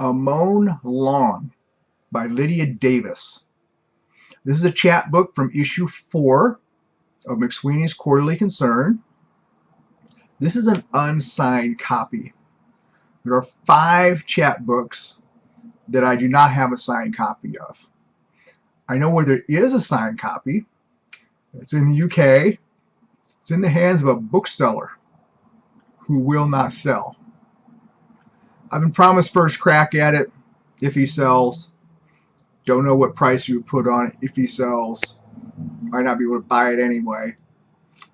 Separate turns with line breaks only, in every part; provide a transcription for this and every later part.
A Mown Lawn by Lydia Davis. This is a chapbook from issue 4 of McSweeney's Quarterly Concern. This is an unsigned copy. There are 5 chapbooks that I do not have a signed copy of. I know where there is a signed copy. It's in the UK. It's in the hands of a bookseller who will not sell. I've been promised first crack at it if he sells. Don't know what price you would put on it if he sells. Might not be able to buy it anyway.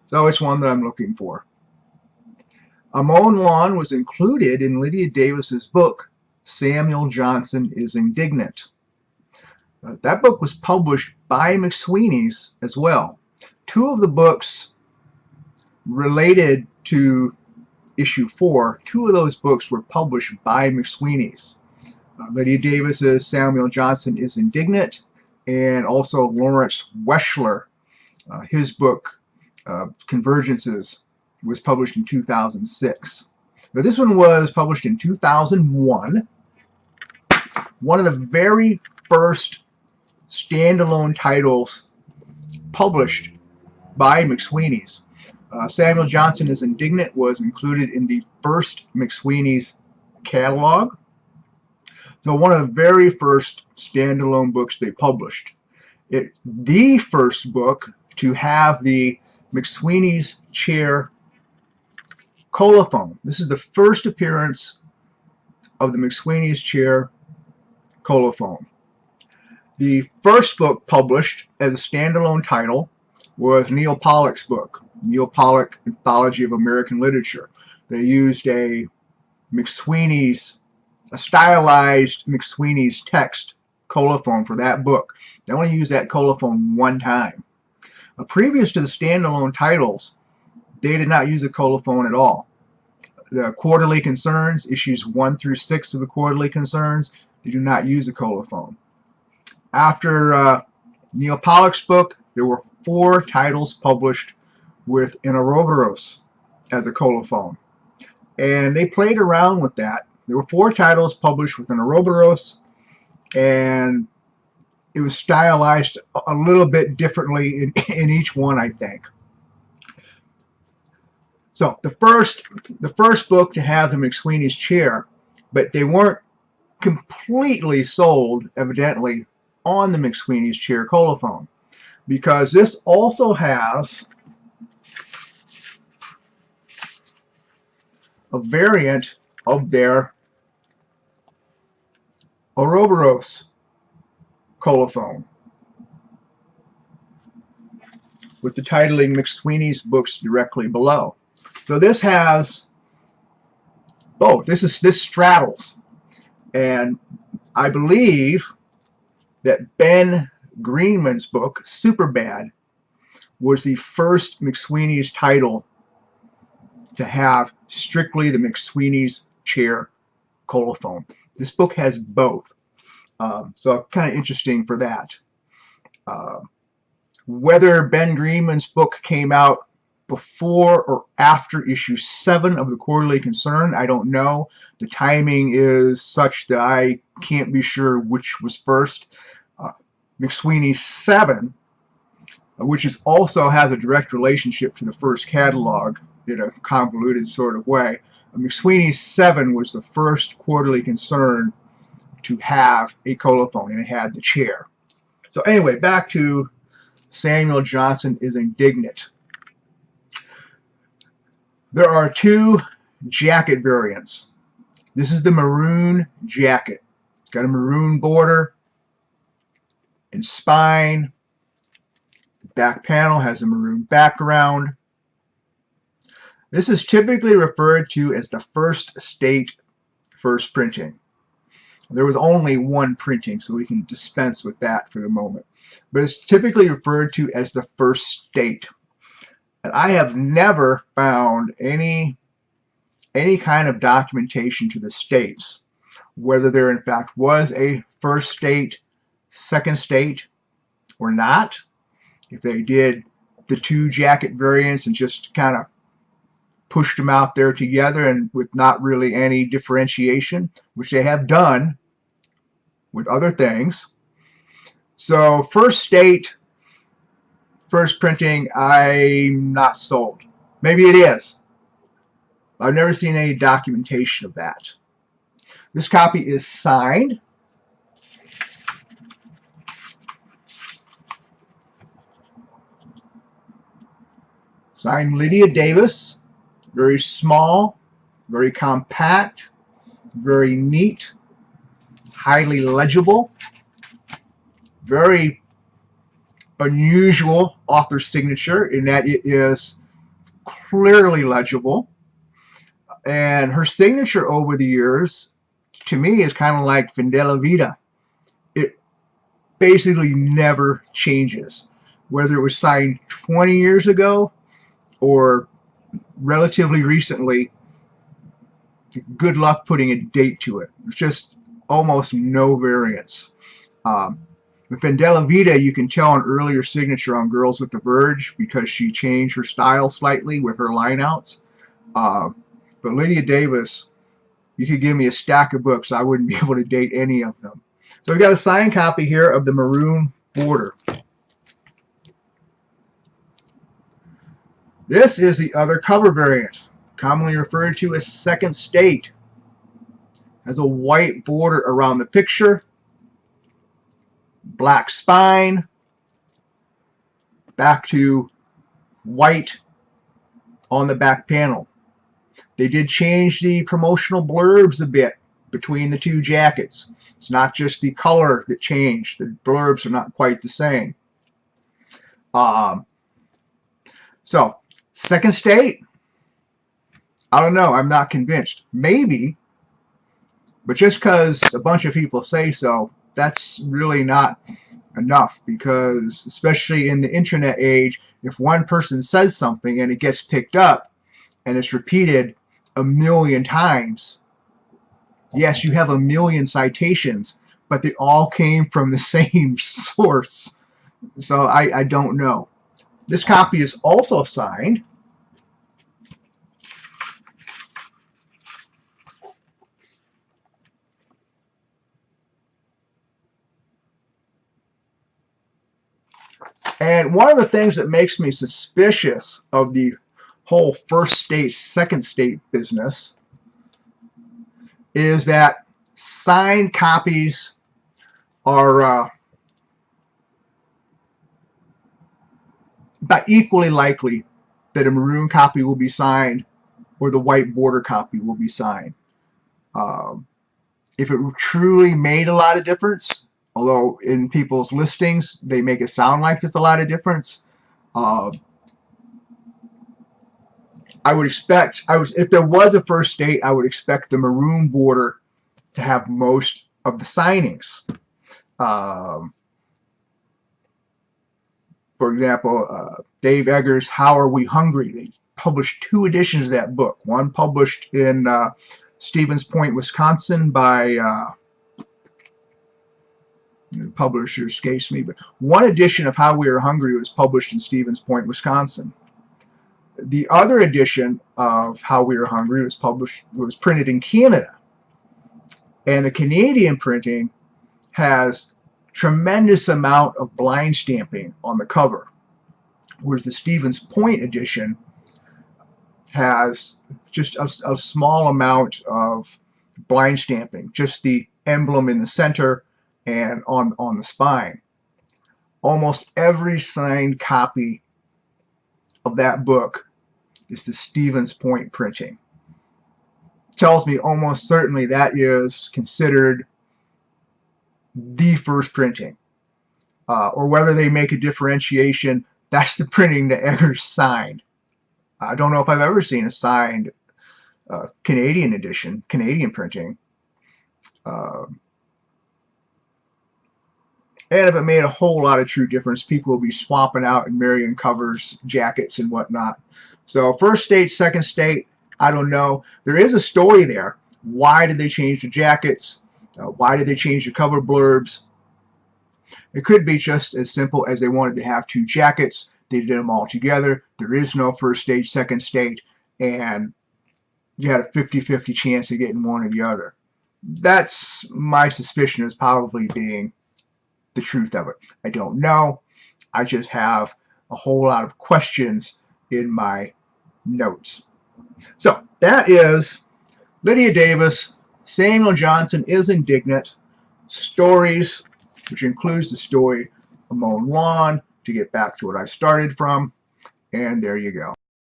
So it's one that I'm looking for. A Mown Lawn was included in Lydia Davis's book, Samuel Johnson is Indignant. That book was published by McSweeney's as well. 2 of the books related to issue 4, 2 of those books were published by McSweeney's. Lydia Davis's Samuel Johnson is Indignant, and also Lawrence Weschler, his book Convergences, was published in 2006. But this one was published in 2001. One of the very first standalone titles published by McSweeney's. Samuel Johnson is Indignant was included in the first McSweeney's catalog. So one of the very first standalone books they published. It's the first book to have the McSweeney's chair colophon. This is the first appearance of the McSweeney's chair colophon. The first book published as a standalone title was Neil Pollock's book, Neil Pollock, Anthology of American Literature. They used a stylized McSweeney's text colophon for that book. They only used that colophon one time. Previous to the standalone titles, they did not use a colophon at all. The Quarterly Concerns, issues 1 through 6 of the Quarterly Concerns, they do not use a colophon. After Neil Pollock's book, there were 4 titles published with an Ouroboros as a colophon. And they played around with that. There were 4 titles published with an Ouroboros, and it was stylized a little bit differently in each one, I think. So the first book to have the McSweeney's chair, but they weren't completely sold, evidently, on the McSweeney's chair colophon, because this also has a variant of their Ouroboros colophon with the titling McSweeney's books directly below. So this has both. This straddles, and I believe that Ben Greenman's book Superbad was the first McSweeney's title to have strictly the McSweeney's chair colophon. This book has both, so kind of interesting for that. Whether Ben Greenman's book came out before or after issue 7 of the Quarterly Concern, I don't know. The timing is such that I can't be sure which was first. McSweeney's 7, which also has a direct relationship to the first catalog in a convoluted sort of way. McSweeney's 7 was the first Quarterly Concern to have a colophon, and it had the chair. So anyway, back to Samuel Johnson is Indignant. There are 2 jacket variants. This is the maroon jacket. It's got a maroon border and spine. The back panel has a maroon background. This is typically referred to as the first state, first printing. There was only one printing, so we can dispense with that for the moment. But it's typically referred to as the first state. And I have never found any kind of documentation to the states, whether there in fact was a first state, second state, or not. If they did the 2 jacket variants and just kind of pushed them out there together and with not really any differentiation, which they have done with other things. So first state, first printing, I'm not sold. Maybe it is. I've never seen any documentation of that. This copy is signed. Signed Lydia Davis. Very small, very compact, very neat, highly legible, very unusual author signature in that it is clearly legible. And her signature over the years, to me, is kind of like fin de la vida. It basically never changes. Whether it was signed 20 years ago or relatively recently, good luck putting a date to it. There's just almost no variance. With fin de la vida, you can tell an earlier signature on Girls with the Verge because she changed her style slightly with her lineouts. But Lydia Davis, you could give me a stack of books, I wouldn't be able to date any of them. So we've got a signed copy here of the maroon border. This is the other cover variant, commonly referred to as Second State. Has a white border around the picture, black spine, back to white on the back panel. They did change the promotional blurbs a bit between the two jackets. It's not just the color that changed. The blurbs are not quite the same. So, Second State, I don't know. I'm not convinced. Maybe, but just because a bunch of people say so, that's really not enough, because especially in the internet age, if one person says something and it gets picked up and it's repeated a million times, yes, you have a million citations, but they all came from the same source. So I don't know. This copy is also signed. And one of the things that makes me suspicious of the whole first state, second state business is that signed copies are about equally likely that a maroon copy will be signed or the white border copy will be signed. If it truly made a lot of difference, although in people's listings they make it sound like there's a lot of difference, I would expect, if there was a first state, I would expect the maroon border to have most of the signings. For example, Dave Eggers' How Are We Hungry? They published 2 editions of that book. One published in Stevens Point, Wisconsin by, the publisher escapes me, but one edition of How We Are Hungry was published in Stevens Point, Wisconsin. The other edition of How We Are Hungry was printed in Canada. And the Canadian printing has tremendous amount of blind stamping on the cover, whereas the Stevens Point edition has just a small amount of blind stamping, just the emblem in the center and on the spine. Almost every signed copy of that book is the Stevens Point printing. Tells me almost certainly that is considered the first printing, or whether they make a differentiation, that's the printing that Eggers signed. I don't know if I've ever seen a signed Canadian edition, Canadian printing. And if it made a whole lot of true difference, people will be swapping out and marrying covers, jackets, and whatnot. So first state, second state, I don't know. There is a story there. Why did they change the jackets? Why did they change the cover blurbs? It could be just as simple as they wanted to have 2 jackets. They did them all together. There is no first state, second state. and you had a 50-50 chance of getting one or the other. That's my suspicion as probably being the truth of it. I don't know. I just have a whole lot of questions in my notes. So that is Lydia Davis, Samuel Johnson is Indignant, stories, which includes the story of Mown Lawn, to get back to what I started from, and there you go.